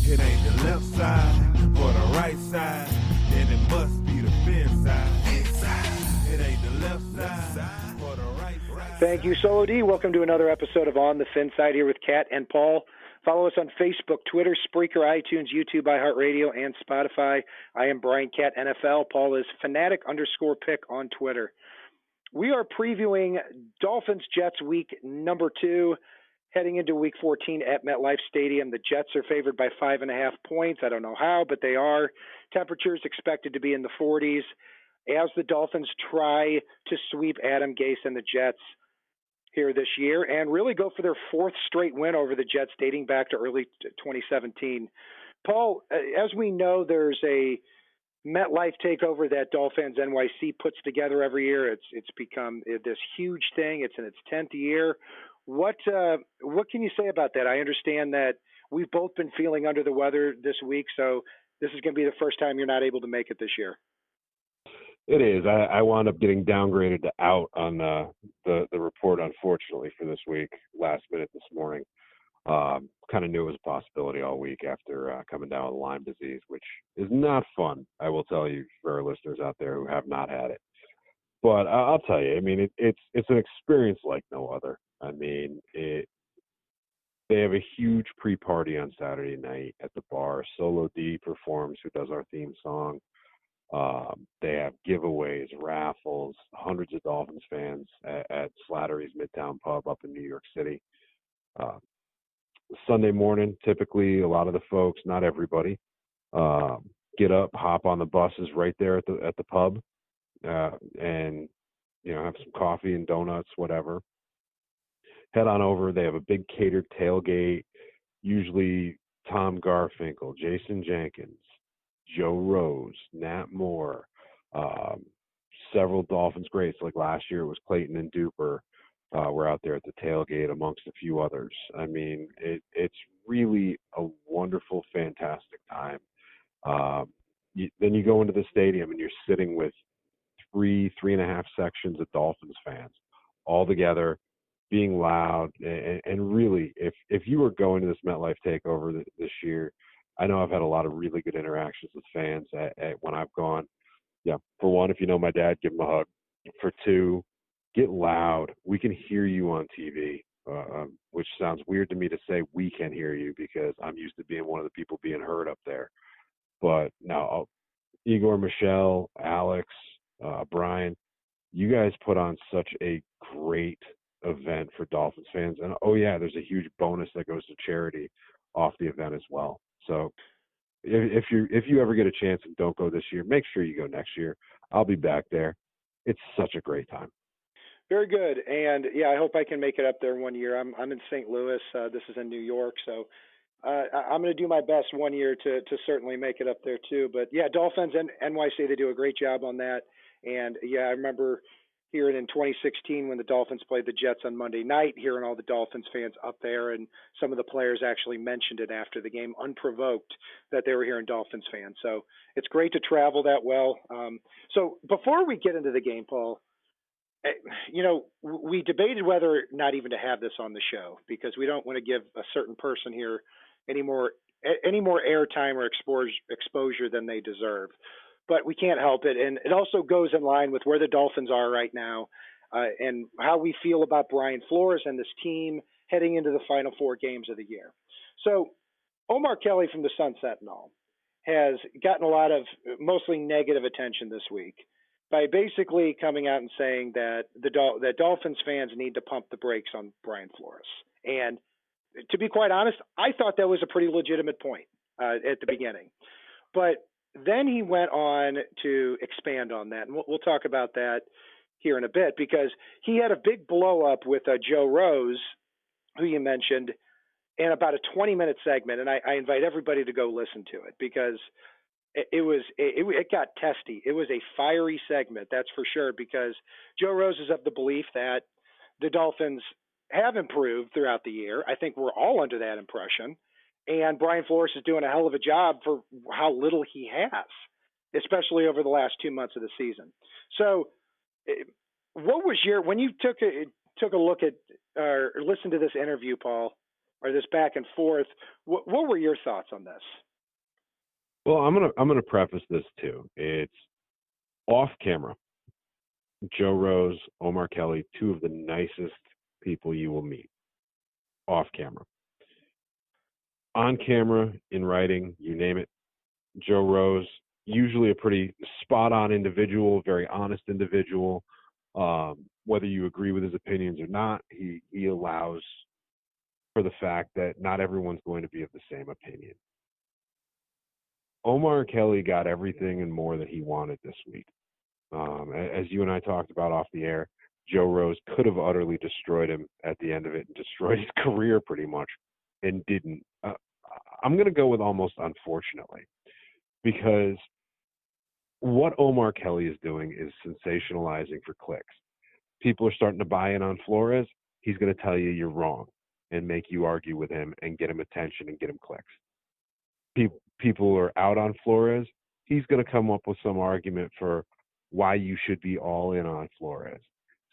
It ain't the left side or the right side, then it must be the FinSide. It ain't the left side or the right side. Thank you, Solo D. Welcome to another episode of On the FinSide here with Kat and Paul. Follow us on Facebook, Twitter, Spreaker, iTunes, YouTube, iHeartRadio, and Spotify. I am Brian Cat NFL. Paul is Fanatic_Pick on Twitter. We are previewing Dolphins Jets week number 2, heading into week 14 at MetLife Stadium. The Jets are favored by 5.5 points. I don't know how, but they are. Temperatures expected to be in the 40s as the Dolphins try to sweep Adam Gase and the Jets here this year and really go for their 4th straight win over the Jets dating back to early 2017. Paul, as we know, there's a MetLife Takeover that Dolphins NYC puts together every year. It's become this huge thing. It's in its 10th year. What can you say about that? I understand that we've both been feeling under the weather this week, so this is going to be the first time you're not able to make it this year. It is. I wound up getting downgraded to out on the report, unfortunately, for this week, last minute this morning. Kind of knew it was a possibility all week after coming down with Lyme disease, which is not fun, I will tell you, for our listeners out there who have not had it. But I'll tell you, I mean, it's an experience like no other. I mean, they have a huge pre-party on Saturday night at the bar. Solo D performs, who does our theme song. They have giveaways, raffles, hundreds of Dolphins fans at Slattery's Midtown Pub up in New York City. Sunday morning, typically a lot of the folks, not everybody, get up, hop on the buses right there at the pub, and have some coffee and donuts, whatever. Head on over. They have a big catered tailgate. Usually Tom Garfinkel, Jason Jenkins, Joe Rose, Nat Moore, several Dolphins greats. Like last year, it was Clayton and Duper were out there at the tailgate amongst a few others. I mean, it's really a wonderful, fantastic time. Then you go into the stadium and you're sitting with three and a half sections of Dolphins fans all together, being loud. And really, if you were going to this MetLife Takeover this year, I know I've had a lot of really good interactions with fans at when I've gone. Yeah, for one, if you know my dad, give him a hug. For two, get loud. We can hear you on TV, which sounds weird to me to say we can hear you because I'm used to being one of the people being heard up there. But now, Igor, Michelle, Alex, Brian, you guys put on such a great event for Dolphins fans. And, oh, yeah, there's a huge bonus that goes to charity off the event as well. So if you ever get a chance and don't go this year, make sure you go next year. I'll be back there. It's such a great time. Very good. And, yeah, I hope I can make it up there one year. I'm in St. Louis. This is in New York. So I'm going to do my best one year to certainly make it up there too. But, yeah, Dolphins and NYC, they do a great job on that. And, yeah, I remember hearing in 2016 when the Dolphins played the Jets on Monday night, hearing all the Dolphins fans up there, and some of the players actually mentioned it after the game, unprovoked, that they were hearing Dolphins fans. So it's great to travel that well. So before we get into the game, Paul, we debated whether or not even to have this on the show because we don't want to give a certain person here any more airtime or exposure than they deserve. But we can't help it. And it also goes in line with where the Dolphins are right now and how we feel about Brian Flores and this team heading into the final 4 games of the year. So Omar Kelly from the Sun Sentinel has gotten a lot of mostly negative attention this week by basically coming out and saying that that Dolphins fans need to pump the brakes on Brian Flores. And to be quite honest, I thought that was a pretty legitimate point at the beginning. But then he went on to expand on that, and we'll talk about that here in a bit because he had a big blow up with Joe Rose, who you mentioned, in about a 20-minute segment, and I invite everybody to go listen to it because it got testy. It was a fiery segment, that's for sure, because Joe Rose is of the belief that the Dolphins have improved throughout the year. I think we're all under that impression. And Brian Flores is doing a hell of a job for how little he has, especially over the last 2 months of the season. So what was when you took a look at or listened to this interview, Paul, or this back and forth. What were your thoughts on this? Well, I'm gonna preface this too. It's off camera. Joe Rose, Omar Kelly, two of the nicest people you will meet. Off camera. On camera, in writing, you name it. Joe Rose, usually a pretty spot-on individual, very honest individual. Whether you agree with his opinions or not, he allows for the fact that not everyone's going to be of the same opinion. Omar Kelly got everything and more that he wanted this week. As you and I talked about off the air, Joe Rose could have utterly destroyed him at the end of it and destroyed his career pretty much, and didn't. I'm going to go with almost unfortunately, because what Omar Kelly is doing is sensationalizing for clicks. People are starting to buy in on Flores. He's going to tell you you're wrong and make you argue with him and get him attention and get him clicks. People are out on Flores. He's going to come up with some argument for why you should be all in on Flores.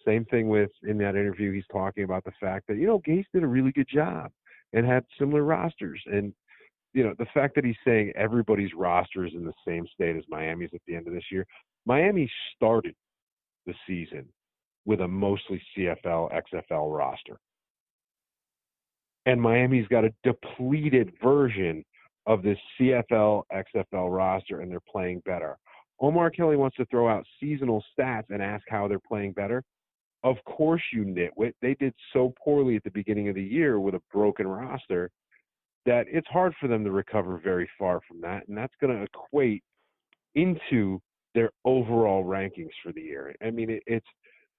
Same thing with, in that interview, he's talking about the fact that, Gase did a really good job and had similar rosters. And, the fact that he's saying everybody's roster is in the same state as Miami's at the end of this year. Miami started the season with a mostly CFL, XFL roster. And Miami's got a depleted version of this CFL, XFL roster, and they're playing better. Omar Kelly wants to throw out seasonal stats and ask how they're playing better. Of course, you nitwit. They did so poorly at the beginning of the year with a broken roster that it's hard for them to recover very far from that, and that's going to equate into their overall rankings for the year. I mean, it's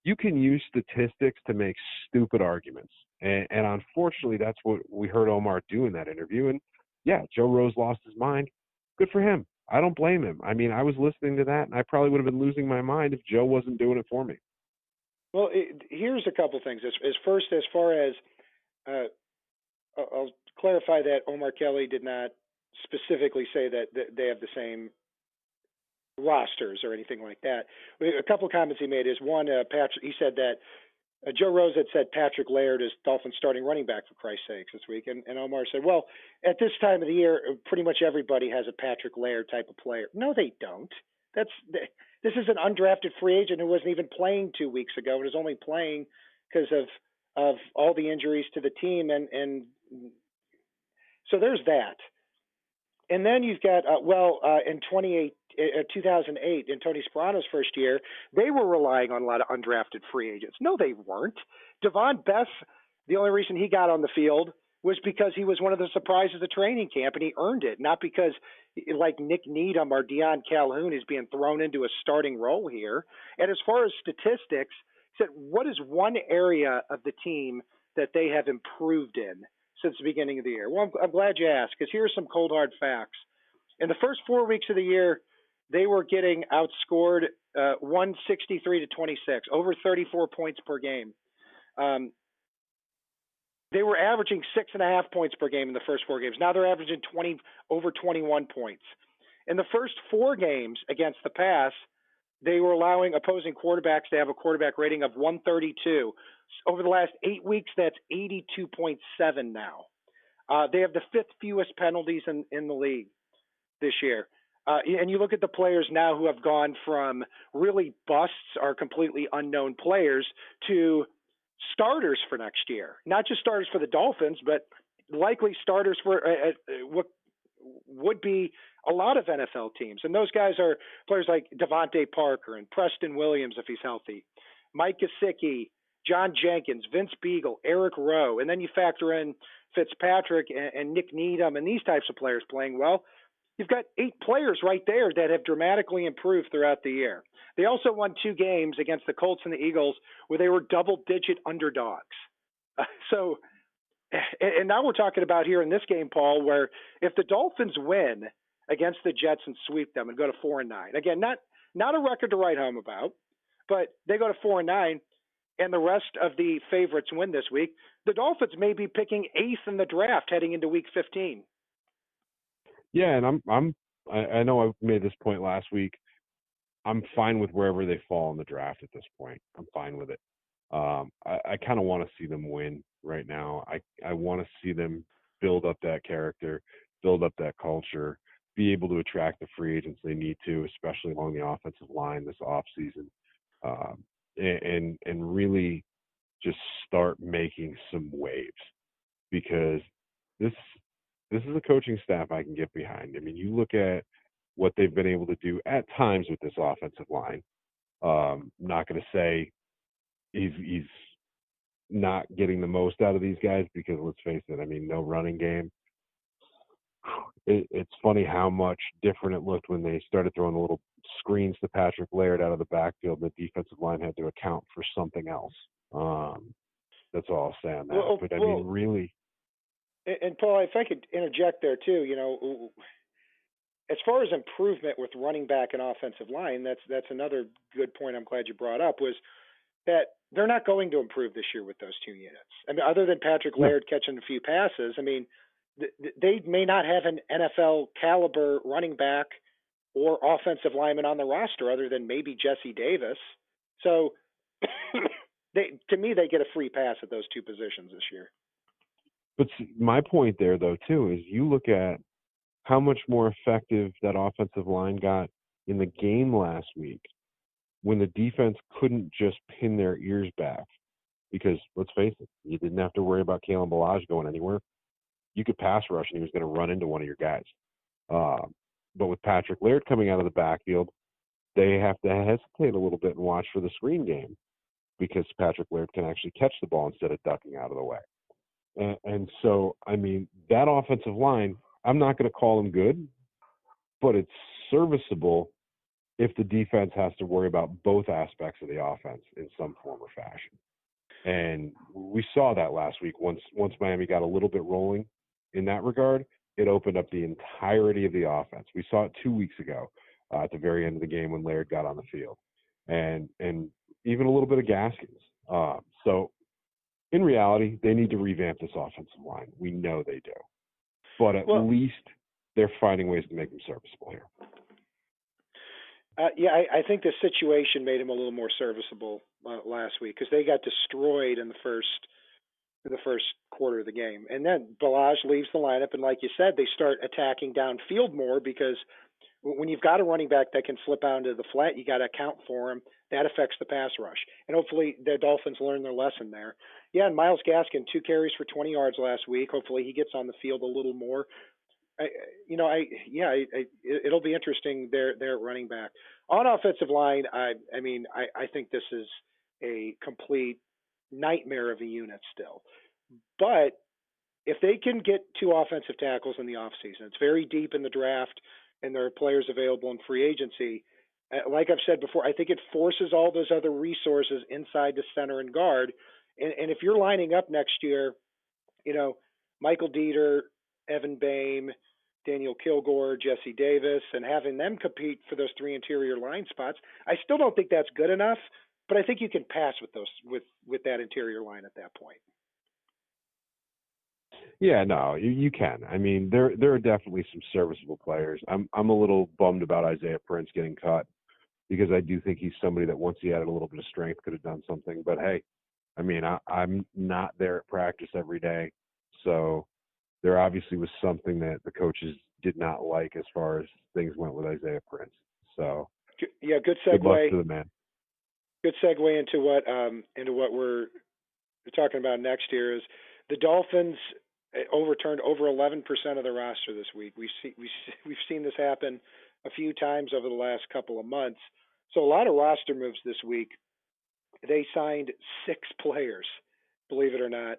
you can use statistics to make stupid arguments, and unfortunately, that's what we heard Omar do in that interview. And yeah, Joe Rose lost his mind. Good for him. I don't blame him. I mean, I was listening to that, and I probably would have been losing my mind if Joe wasn't doing it for me. Well, here's a couple things. As far as I'll clarify that Omar Kelly did not specifically say that they have the same rosters or anything like that. A couple of comments he made is one, Patrick. He said that Joe Rose had said Patrick Laird is Dolphins starting running back for Christ's sakes this week, and Omar said, well, at this time of the year, pretty much everybody has a Patrick Laird type of player. No, they don't. This is an undrafted free agent who wasn't even playing 2 weeks ago and is only playing because of all the injuries to the team, and so there's that. And then you've got in 2008, in Tony Sperano's first year, they were relying on a lot of undrafted free agents. No, they weren't. Devon Beth, the only reason he got on the field was because he was one of the surprises of training camp, and he earned it, not because like Nick Needham or Deion Calhoun is being thrown into a starting role here. And as far as statistics, he said, what is one area of the team that they have improved in since the beginning of the year? Well, I'm glad you asked, because here are some cold, hard facts. In the first 4 weeks of the year, they were getting outscored 163 to 26, over 34 points per game. They were averaging 6.5 points per game in the first 4 games. Now they're averaging over 21 points. In the first 4 games against the pass, they were allowing opposing quarterbacks to have a quarterback rating of 132. Over the last 8 weeks, that's 82.7 now. They have the 5th fewest penalties in the league this year. And you look at the players now who have gone from really busts or completely unknown players to starters for next year. Not just starters for the Dolphins, but likely starters for what would be a lot of NFL teams. And those guys are players like Devontae Parker and Preston Williams if he's healthy, Mike Gesicki, John Jenkins, Vince Beagle, Eric Rowe. And then you factor in Fitzpatrick and Nick Needham and these types of players playing well. You've got 8 players right there that have dramatically improved throughout the year. They also won 2 games against the Colts and the Eagles where they were double-digit underdogs. And now we're talking about here in this game, Paul, where if the Dolphins win against the Jets and sweep them and go to 4-9, again, not a record to write home about, but they go to 4-9 and the rest of the favorites win this week, the Dolphins may be picking 8th in the draft heading into Week 15. Yeah, and I know I made this point last week. I'm fine with wherever they fall in the draft at this point. I'm fine with it. I kind of want to see them win right now. I want to see them build up that character, build up that culture, be able to attract the free agents they need to, especially along the offensive line this offseason, and really just start making some waves, because this is a coaching staff I can get behind. I mean, you look at what they've been able to do at times with this offensive line. Not going to say he's not getting the most out of these guys, because let's face it, I mean, no running game. It's funny how much different it looked when they started throwing the little screens to Patrick Laird out of the backfield. The defensive line had to account for something else. That's all I'll say on that. But I mean, really. And Paul, if I could interject there too, as far as improvement with running back and offensive line, that's another good point I'm glad you brought up, was that they're not going to improve this year with those two units. I mean, other than Patrick Laird catching a few passes, I mean, they may not have an NFL caliber running back or offensive lineman on the roster other than maybe Jesse Davis. So to me, they get a free pass at those two positions this year. But see, my point there, though, too, is you look at how much more effective that offensive line got in the game last week when the defense couldn't just pin their ears back. Because, let's face it, you didn't have to worry about Kalen Ballage going anywhere. You could pass rush, and he was going to run into one of your guys. But with Patrick Laird coming out of the backfield, they have to hesitate a little bit and watch for the screen game, because Patrick Laird can actually catch the ball instead of ducking out of the way. And so, I mean, that offensive line, I'm not going to call them good, but it's serviceable if the defense has to worry about both aspects of the offense in some form or fashion. And we saw that last week. Once Miami got a little bit rolling in that regard, it opened up the entirety of the offense. We saw it 2 weeks ago at the very end of the game when Laird got on the field, and even a little bit of Gaskins. So in reality, they need to revamp this offensive line. We know they do. But at least they're finding ways to make them serviceable here. I think the situation made him a little more serviceable last week, because they got destroyed in the first quarter of the game. And then Ballage leaves the lineup, and like you said, they start attacking downfield more, because when you've got a running back that can flip out into the flat, you got to account for him. That affects the pass rush. And hopefully the Dolphins learn their lesson there. Yeah, and Myles Gaskin, 2 carries for 20 yards last week. Hopefully he gets on the field a little more. It'll be interesting there at running back. On offensive line, I think this is a complete nightmare of a unit still. But if they can get 2 offensive tackles in the offseason, it's very deep in the draft, and there are players available in free agency. Like I've said before, I think it forces all those other resources inside the center and guard. And if you're lining up next year, Michael Dieter, Evan Boehm, Daniel Kilgore, Jesse Davis, and having them compete for those 3 interior line spots, I still don't think that's good enough. But I think you can pass with those with that interior line at that point. Yeah, no, you can. I mean, there are definitely some serviceable players. I'm a little bummed about Isaiah Prince getting cut, because I do think he's somebody that once he added a little bit of strength could have done something. But hey, I mean, I'm not there at practice every day, so there obviously was something that the coaches did not like as far as things went with Isaiah Prince. So yeah, good segue. Good luck to the man. Good segue into what we're talking about next year is the Dolphins overturned over 11% of the roster this week. We've seen this happen a few times over the last couple of months. So a lot of roster moves this week. They signed 6 players, believe it or not.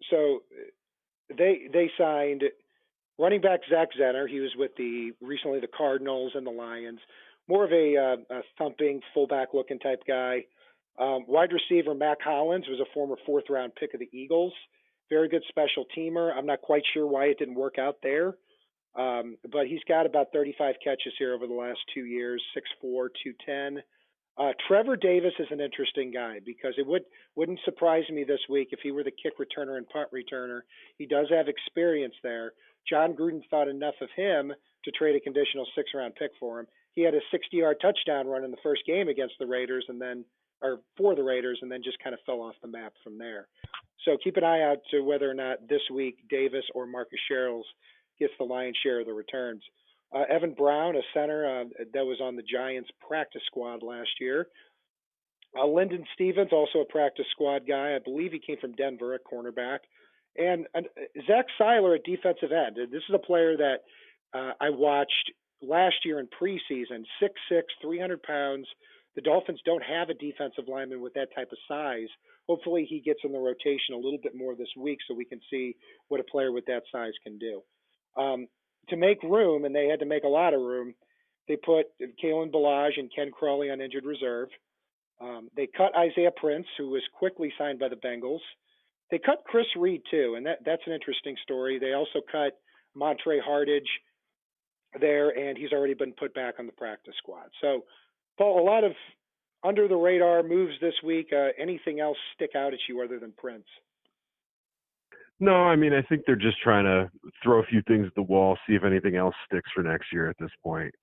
So they signed running back Zach Zenner. He was with recently the Cardinals and the Lions. More of a thumping fullback looking type guy. Wide receiver Mac Hollins was a former 4th round pick of the Eagles. Very good special teamer. I'm not quite sure why it didn't work out there. But he's got about 35 catches here over the last 2 years, 6'4", 210. Trevor Davis is an interesting guy, because it wouldn't surprise me this week if he were the kick returner and punt returner. He does have experience there. John Gruden thought enough of him to trade a conditional 6th round pick for him. He had a 60-yard touchdown run in the first game against the Raiders, and then or for the Raiders, and then just kind of fell off the map from there. So keep an eye out to whether or not this week Davis or Marcus Sherrills gets the lion's share of the returns. Evan Brown, a center that was on the Giants practice squad last year. Lyndon Stevens, also a practice squad guy. I believe he came from Denver, a cornerback. And Zach Seiler, a defensive end. This is a player that I watched last year in preseason, 6'6", 300 pounds. The Dolphins don't have a defensive lineman with that type of size. Hopefully he gets in the rotation a little bit more this week so we can see what a player with that size can do. To make room, and they had to make a lot of room, they put Kalen Ballage and Ken Crawley on injured reserve. They cut Isaiah Prince, who was quickly signed by the Bengals. They cut Chris Reed, too, and that's an interesting story. They also cut Montre Hardage there, and he's already been put back on the practice squad. So, Paul, a lot of under-the-radar moves this week. Anything else stick out at you other than Prince? No, I mean, I think they're just trying to throw a few things at the wall, see if anything else sticks for next year at this point.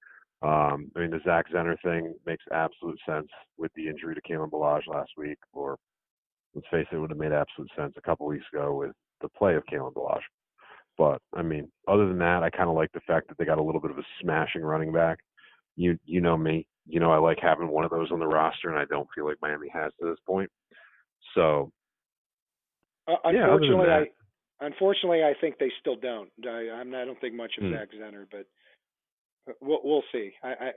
I mean, the Zach Zenner thing makes absolute sense with the injury to Kalen Ballage last week, or let's face it, would have made absolute sense a couple weeks ago with the play of Kalen Ballage. But, I mean, other than that, I kind of like the fact that they got a little bit of a smashing running back. You know me. You know I like having one of those on the roster, and I don't feel like Miami has to this point. So, unfortunately, I think they still don't. I don't think much of Zach Zenner, but we'll see. I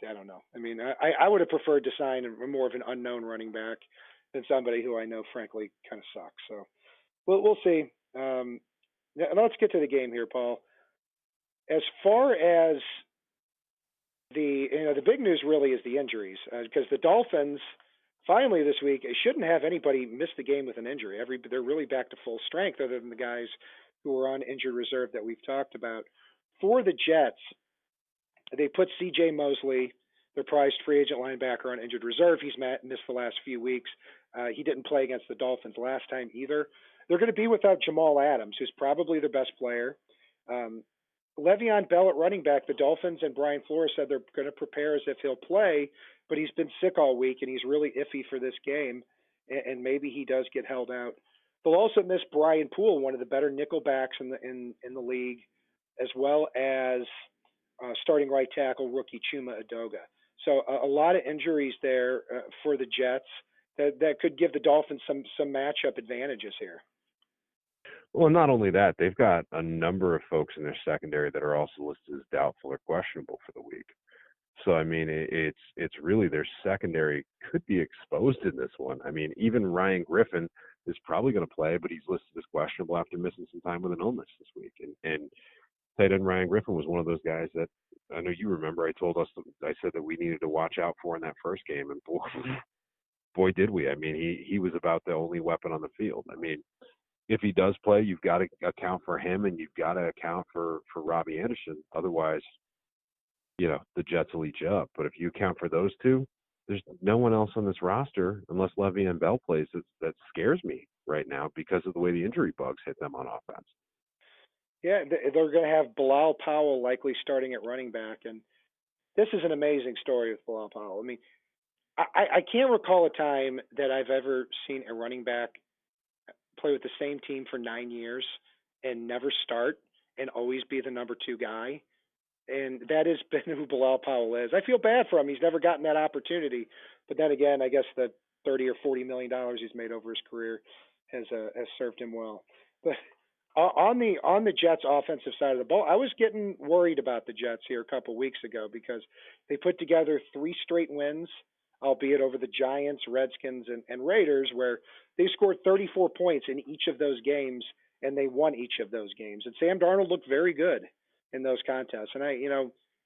don't know. I mean, I would have preferred to sign more of an unknown running back than somebody who I know, frankly, kind of sucks. So we'll see. Let's get to the game here, Paul. As far as the big news really is the injuries, because the Dolphins finally this week shouldn't have anybody miss the game with an injury. They're really back to full strength, other than the guys who were on injured reserve that we've talked about. For the Jets, they put C.J. Mosley, their prized free agent linebacker, on injured reserve. He's missed the last few weeks. He didn't play against the Dolphins last time either. They're going to be without Jamal Adams, who's probably their best player. Le'Veon Bell at running back, the Dolphins and Brian Flores said they're going to prepare as if he'll play, but he's been sick all week, and he's really iffy for this game, and maybe he does get held out. They'll also miss Brian Poole, one of the better nickel backs in the league, as well as starting right tackle rookie Chuma Edoga. So a lot of injuries there for the Jets that could give the Dolphins some matchup advantages here. Well, not only that, they've got a number of folks in their secondary that are also listed as doubtful or questionable for the week. So, I mean, it's really their secondary could be exposed in this one. I mean, even Ryan Griffin is probably going to play, but he's listed as questionable after missing some time with an illness this week. And tight end Ryan Griffin was one of those guys that I know you remember I said that we needed to watch out for in that first game, and boy did we. I mean, he was about the only weapon on the field. I mean, if he does play, you've got to account for him, and you've got to account for Robbie Anderson. Otherwise, the Jets will eat you up. But if you account for those two, there's no one else on this roster, unless Le'Veon Bell plays, that scares me right now because of the way the injury bugs hit them on offense. Yeah, they're going to have Bilal Powell likely starting at running back, and this is an amazing story with Bilal Powell. I mean, I can't recall a time that I've ever seen a running back play with the same team for 9 years and never start and always be the number 2 guy. And that has been who Bilal Powell is. I feel bad for him. He's never gotten that opportunity. But then again, I guess the $30 or $40 million he's made over his career has served him well. But on the Jets' offensive side of the ball, I was getting worried about the Jets here a couple weeks ago because they put together 3 straight wins, albeit over the Giants, Redskins, and Raiders, where they scored 34 points in each of those games, and they won each of those games. And Sam Darnold looked very good in those contests. And I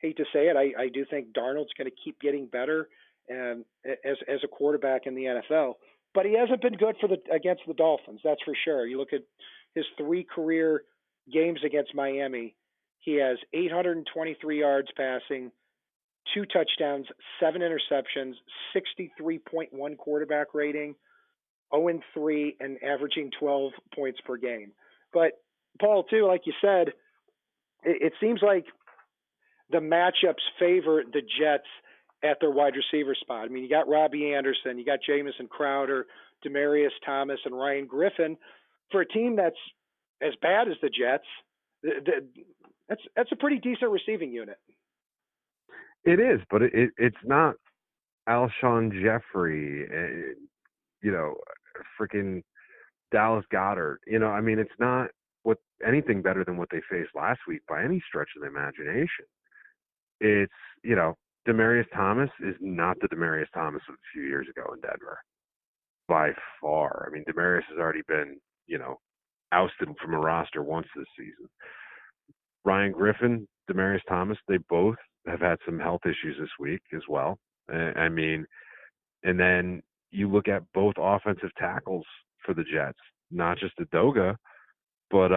hate to say it, I do think Darnold's going to keep getting better as a quarterback in the NFL. But he hasn't been good against the Dolphins, that's for sure. You look at his 3 career games against Miami, he has 823 yards passing, 2 touchdowns, 7 interceptions, 63.1 quarterback rating, 0-3, and averaging 12 points per game. But, Paul, too, like you said, it seems like the matchups favor the Jets at their wide receiver spot. I mean, you got Robbie Anderson, you got Jamison Crowder, Demaryius Thomas, and Ryan Griffin. For a team that's as bad as the Jets, that's a pretty decent receiving unit. It is, but it's not Alshon Jeffrey, freaking Dallas Goedert. I mean, it's not anything better than what they faced last week by any stretch of the imagination. It's, Demaryius Thomas is not the Demaryius Thomas of a few years ago in Denver by far. I mean, Demaryius has already been, ousted from a roster once this season. Ryan Griffin, Demaryius Thomas, they both have had some health issues this week as well. I mean, and then you look at both offensive tackles for the Jets, not just Adoga, but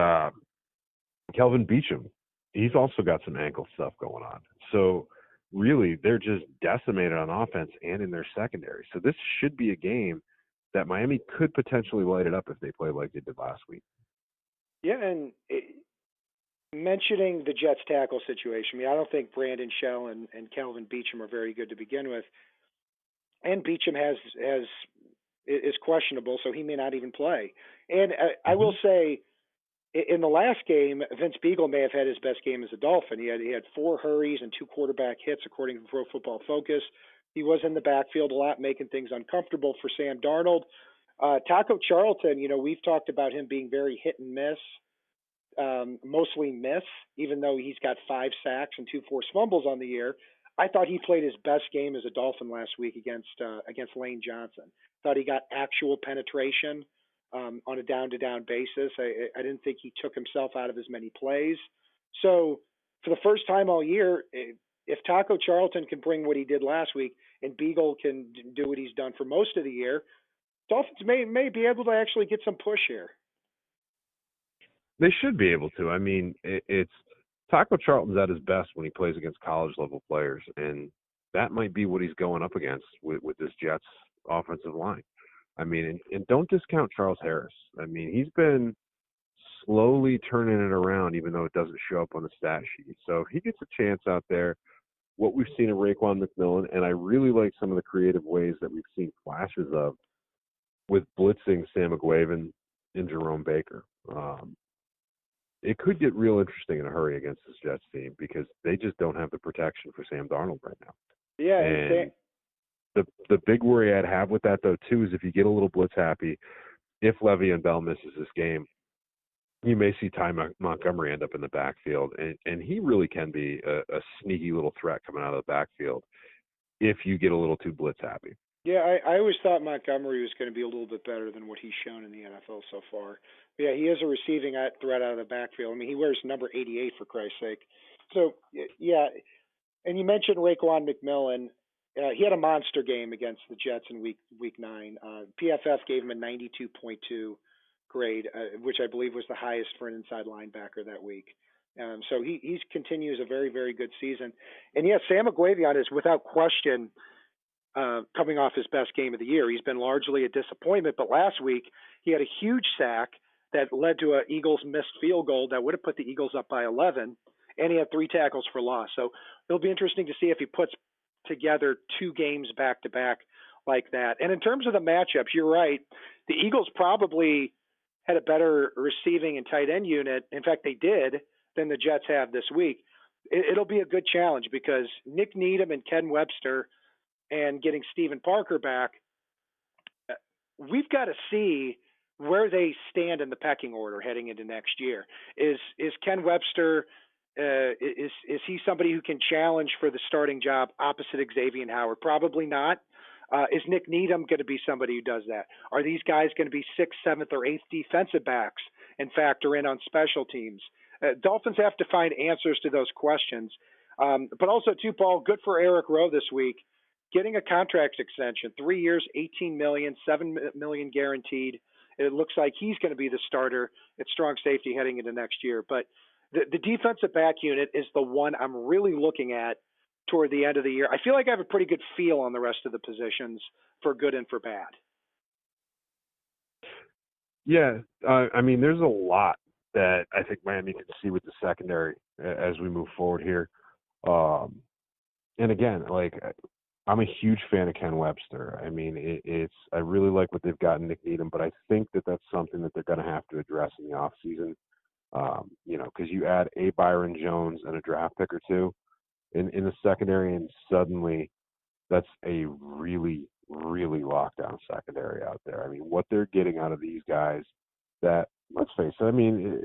Kelvin Beachum. He's also got some ankle stuff going on. So really, they're just decimated on offense and in their secondary. So this should be a game that Miami could potentially light it up if they play like they did last week. Yeah, and mentioning the Jets tackle situation, I mean, I don't think Brandon Shell and Kelvin Beachum are very good to begin with. And Beachum is questionable, so he may not even play. And I will say, in the last game, Vince Beagle may have had his best game as a Dolphin. He had 4 hurries and 2 quarterback hits, according to Pro Football Focus. He was in the backfield a lot, making things uncomfortable for Sam Darnold. Taco Charlton, we've talked about him being very hit and miss, mostly miss, even though he's got 5 sacks and 2 forced fumbles on the year. I thought he played his best game as a Dolphin last week against Lane Johnson. Thought he got actual penetration on a down-to-down basis. I didn't think he took himself out of as many plays. So for the first time all year, if Taco Charlton can bring what he did last week and Beagle can do what he's done for most of the year, Dolphins may be able to actually get some push here. They should be able to. I mean, it's Taco Charlton's at his best when he plays against college-level players, and that might be what he's going up against with this Jets offensive line. I mean, and don't discount Charles Harris. I mean, he's been slowly turning it around, even though it doesn't show up on the stat sheet. So if he gets a chance out there, what we've seen in Raekwon McMillan, and I really like some of the creative ways that we've seen flashes of with blitzing Sam McGuavin and Jerome Baker. It could get real interesting in a hurry against this Jets team because they just don't have the protection for Sam Darnold right now. Yeah, and the big worry I'd have with that, though, too, is if you get a little blitz happy, if Le'Veon Bell misses this game, you may see Ty Montgomery end up in the backfield, and he really can be a sneaky little threat coming out of the backfield if you get a little too blitz happy. Yeah, I always thought Montgomery was going to be a little bit better than what he's shown in the NFL so far. But yeah, he is a receiving threat out of the backfield. I mean, he wears number 88 for Christ's sake. So yeah, and you mentioned Raekwon McMillan. He had a monster game against the Jets in week 9. PFF gave him a 92.2 grade, which I believe was the highest for an inside linebacker that week. So he continues a very, very good season. And yeah, Sam McGuavin is without question coming off his best game of the year. He's been largely a disappointment, but last week he had a huge sack that led to an Eagles missed field goal that would have put the Eagles up by 11, and he had 3 tackles for loss. So it'll be interesting to see if he puts together 2 games back-to-back like that. And in terms of the matchups, you're right. The Eagles probably had a better receiving and tight end unit. In fact, they did, than the Jets have this week. It'll be a good challenge because Nick Needham and Ken Webster and getting Stephen Parker back, we've got to see where they stand in the pecking order heading into next year. Is Ken Webster, is he somebody who can challenge for the starting job opposite Xavier Howard? Probably not. Is Nick Needham going to be somebody who does that? Are these guys going to be 6th, 7th, or 8th defensive backs and factor in on special teams? Dolphins have to find answers to those questions. But also, too, Paul, good for Eric Rowe this week. Getting a contract extension, 3 years, $18 million, $7 million guaranteed. It looks like he's going to be the starter at strong safety heading into next year. But the defensive back unit is the one I'm really looking at toward the end of the year. I feel like I have a pretty good feel on the rest of the positions for good and for bad. Yeah, I mean, there's a lot that I think Miami can see with the secondary as we move forward here. And again, like, I'm a huge fan of Ken Webster. I mean, I really like what they've got in Nick Needham, but I think that that's something that they're going to have to address in the offseason. Because you add a Byron Jones and a draft pick or two in the secondary, and suddenly that's a really, really lockdown secondary out there. I mean, what they're getting out of these guys, that, let's face it, I mean,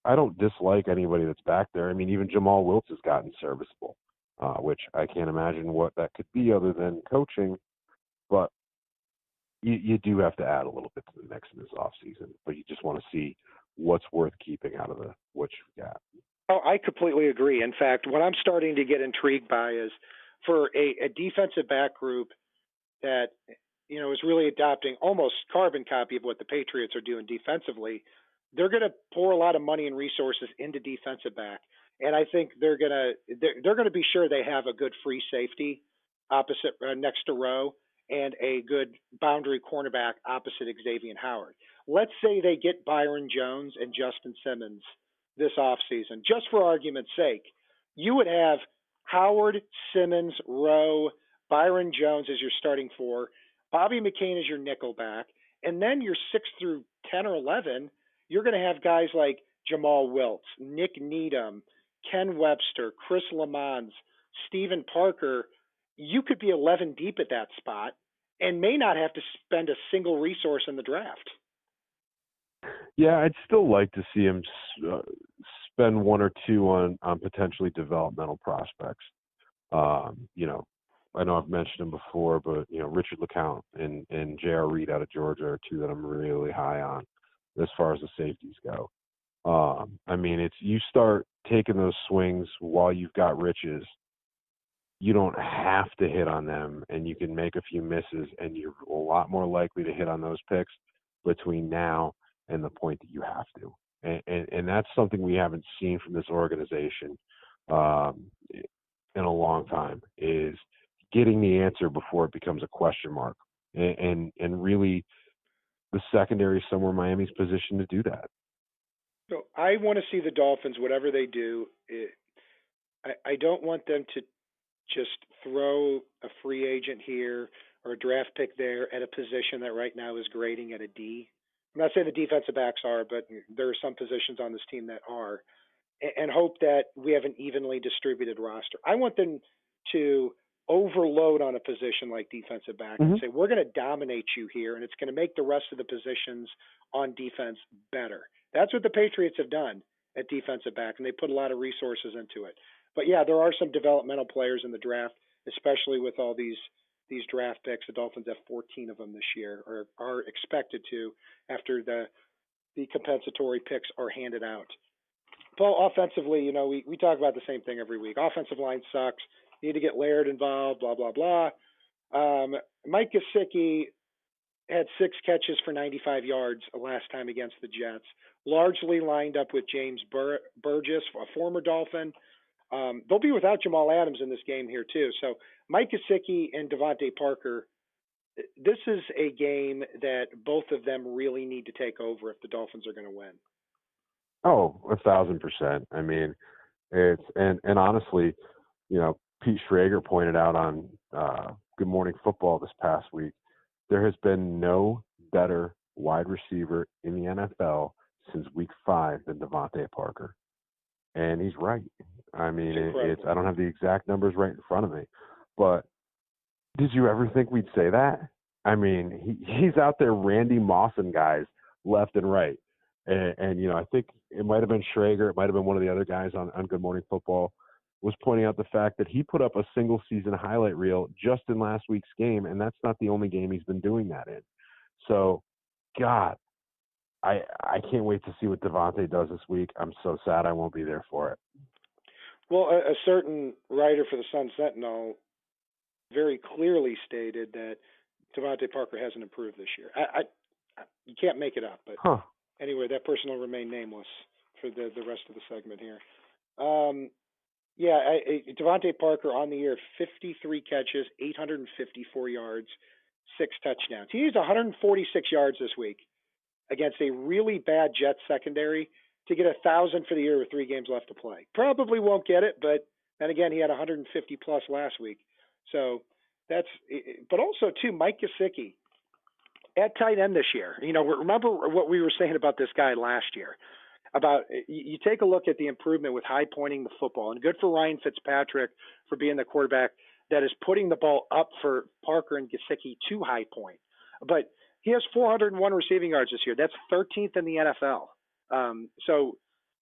I don't dislike anybody that's back there. I mean, even Jamal Wiltz has gotten serviceable, which I can't imagine what that could be other than coaching, but you do have to add a little bit to the mix in this offseason, but you just want to see what's worth keeping out of what you've got. Oh, I completely agree. In fact, what I'm starting to get intrigued by is for a defensive back group that, is really adopting almost carbon copy of what the Patriots are doing defensively. They're going to pour a lot of money and resources into defensive back, and I think they're going to be sure they have a good free safety opposite next to Rowe and a good boundary cornerback opposite Xavier Howard. Let's say they get Byron Jones and Justin Simmons this offseason, just for argument's sake. You would have Howard, Simmons, Rowe, Byron Jones as your starting four, Bobby McCain as your nickel back, and then your 6 through 10 or 11, you're going to have guys like Jamal Wiltz, Nick Needham, Ken Webster, Chris Lamons, Stephen Parker. You could be 11 deep at that spot and may not have to spend a single resource in the draft. Yeah, I'd still like to see him spend one or two on potentially developmental prospects. I know I've mentioned him before, but Richard LeCount and J.R. Reed out of Georgia are two that I'm really high on as far as the safeties go. I mean, it's you start taking those swings while you've got riches. You don't have to hit on them, and you can make a few misses, and you're a lot more likely to hit on those picks between now and the point that you have to. And that's something we haven't seen from this organization in a long time, is getting the answer before it becomes a question mark. And really, the secondary is somewhere Miami's positioned to do that. So I want to see the Dolphins, whatever they do, I don't want them to just throw a free agent here or a draft pick there at a position that right now is grading at a D. I'm not saying the defensive backs are, but there are some positions on this team that are, and hope that we have an evenly distributed roster. I want them to overload on a position like defensive back and say, we're going to dominate you here, and it's going to make the rest of the positions on defense better. That's what the Patriots have done at defensive back, and they put a lot of resources into it. But yeah, there are some developmental players in the draft, especially with all these draft picks. The Dolphins have 14 of them this year, or are expected to after the compensatory picks are handed out. Paul, offensively, we talk about the same thing every week. Offensive line sucks. You need to get Laird involved, blah, blah, blah. Mike Gesicki had 6 catches for 95 yards last time against the Jets, largely lined up with James Burgess, a former Dolphin. They'll be without Jamal Adams in this game here, too. So Mike Gesicki and Devontae Parker, this is a game that both of them really need to take over if the Dolphins are going to win. Oh, 1,000%. I mean, it's and honestly, Pete Schrager pointed out on Good Morning Football this past week, there has been no better wide receiver in the NFL since week 5 than Devontae Parker. And he's right. I mean, I don't have the exact numbers right in front of me, but did you ever think we'd say that? I mean, he's out there Randy Mossing guys left and right. And I think it might have been Schrager, it might have been one of the other guys on Good Morning Football, was pointing out the fact that he put up a single season highlight reel just in last week's game, and that's not the only game he's been doing that in. So, God, I can't wait to see what Devontae does this week. I'm so sad I won't be there for it. Well, a certain writer for the Sun Sentinel very clearly stated that Devontae Parker hasn't improved this year. You can't make it up, but anyway, that person will remain nameless for the rest of the segment here. Devontae Parker on the year, 53 catches, 854 yards, 6 touchdowns. He used 146 yards this week against a really bad Jets secondary to get 1,000 for the year with 3 games left to play. Probably won't get it, but then again, he had 150 plus last week. So But also too, Mike Gesicki at tight end this year. Remember what we were saying about this guy last year. About you take a look at the improvement with high pointing the football, and good for Ryan Fitzpatrick for being the quarterback that is putting the ball up for Parker and Gesicki to high point. But he has 401 receiving yards this year. That's 13th in the NFL.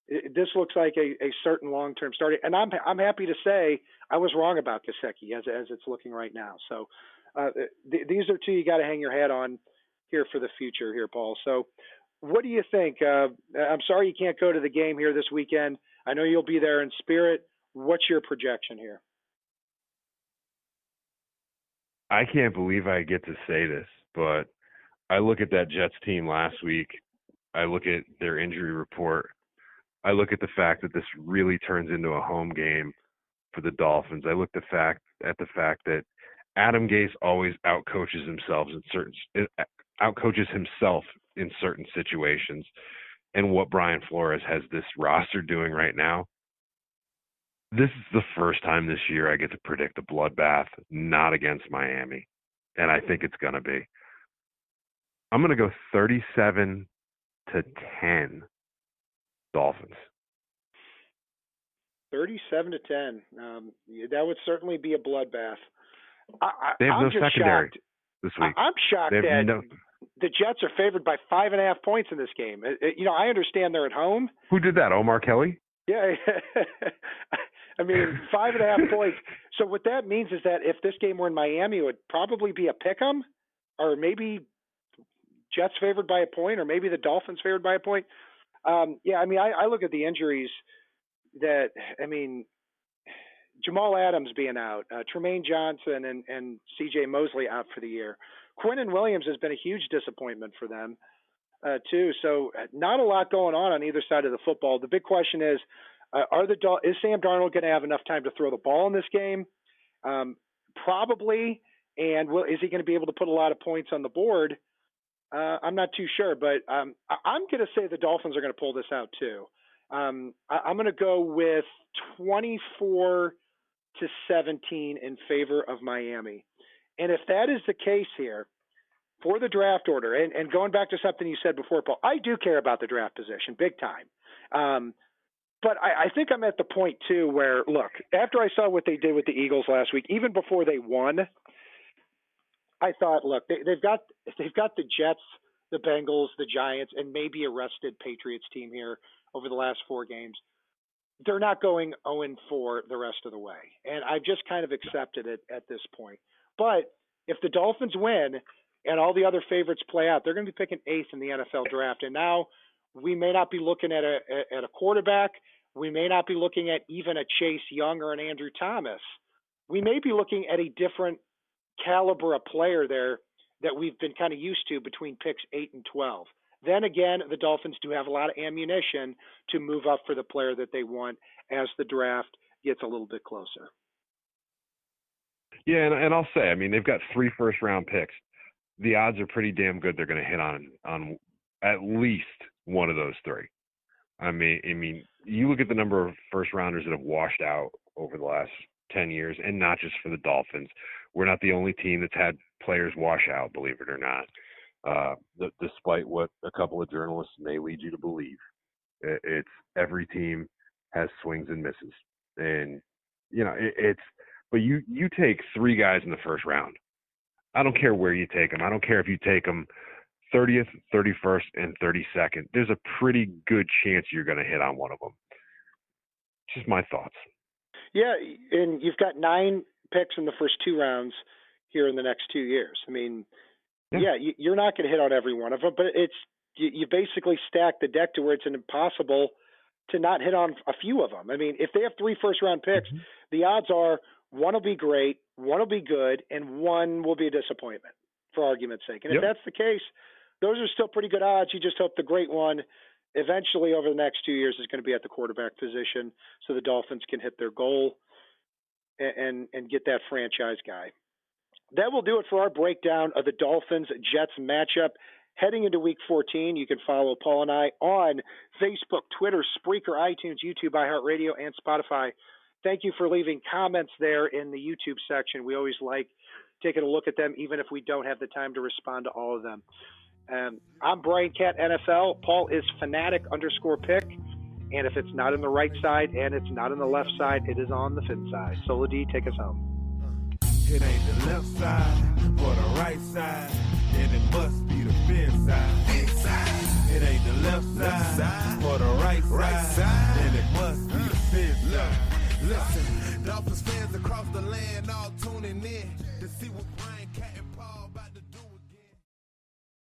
This looks like a certain long-term starter, and I'm happy to say I was wrong about Gesicki as it's looking right now. So these are two you got to hang your hat on here for the future here, Paul. So what do you think? I'm sorry you can't go to the game here this weekend. I know you'll be there in spirit. What's your projection here? I can't believe I get to say this, but I look at that Jets team last week. I look at their injury report. I look at the fact that this really turns into a home game for the Dolphins. I look at the fact that Adam Gase always outcoaches himself in certain situations, and what Brian Flores has this roster doing right now. This is the first time this year I get to predict a bloodbath, not against Miami, and I think it's going to be. I'm going to go 37-10 Dolphins. 37-10. That would certainly be a bloodbath. They have no secondary this week. I'm shocked that the Jets are favored by 5.5 points in this game. I understand they're at home. Who did that? Omar Kelly? Yeah. I mean, 5.5 points. So what that means is that if this game were in Miami, it would probably be a pick'em, or maybe Jets favored by a point, or maybe the Dolphins favored by a point. I look at the injuries Jamal Adams being out, Tremaine Johnson and C.J. Mosley out for the year. Quinnen Williams has been a huge disappointment for them, too. So not a lot going on either side of the football. The big question is Sam Darnold going to have enough time to throw the ball in this game? Probably. And is he going to be able to put a lot of points on the board? I'm not too sure, but I'm going to say the Dolphins are going to pull this out too. I'm going to go with 24-17 in favor of Miami. And if that is the case here for the draft order, and going back to something you said before, Paul, I do care about the draft position big time. But I think I'm at the point too where, look, after I saw what they did with the Eagles last week, even before they won, I thought, look, they've got the Jets, the Bengals, the Giants, and maybe a rested Patriots team here over the last 4 games. They're not going 0-4 the rest of the way. And I've just kind of accepted it at this point. But if the Dolphins win and all the other favorites play out, they're going to be picking 8th in the NFL draft. And now we may not be looking at a quarterback. We may not be looking at even a Chase Young or an Andrew Thomas. We may be looking at a different caliber of player there that we've been kind of used to between picks 8 and 12. Then again, the Dolphins do have a lot of ammunition to move up for the player that they want as the draft gets a little bit closer. Yeah, and I'll say, they've got 3 first-round picks. The odds are pretty damn good they're going to hit on at least one of those 3. You look at the number of first-rounders that have washed out over the last 10 years, and not just for the Dolphins. We're not the only team that's had players wash out, believe it or not. Despite what a couple of journalists may lead you to believe, it's every team has swings and misses, and But you take 3 guys in the first round. I don't care where you take them. I don't care if you take them 30th, 31st, and 32nd. There's a pretty good chance you're going to hit on one of them. Just my thoughts. Yeah, and you've got 9 picks in the first 2 rounds here in the next 2 years. You're not going to hit on every one of them, but you basically stack the deck to where it's impossible to not hit on a few of them. If they have 3 first-round picks, the odds are 1 will be great, 1 will be good, and 1 will be a disappointment, for argument's sake. And if that's the case, those are still pretty good odds. You just hope the great one eventually over the next 2 years is going to be at the quarterback position so the Dolphins can hit their goal and get that franchise guy. That will do it for our breakdown of the Dolphins-Jets matchup. Heading into Week 14, you can follow Paul and I on Facebook, Twitter, Spreaker, iTunes, YouTube, iHeartRadio, and Spotify. thank you for leaving comments there in the YouTube section. We always like taking a look at them, even if we don't have the time to respond to all of them. I'm Brian Cat NFL. Paul is Fanatic_pick. And if it's not on the right side and it's not on the left side, it is on the FinSide. Solo D, take us home. It ain't the left side or the right side, then it must be the FinSide. It ain't the left side or the right side, then it must be the FinSide. Listen, Dolphins fans across the land all tuning in to see what Brian Cat and Paul about to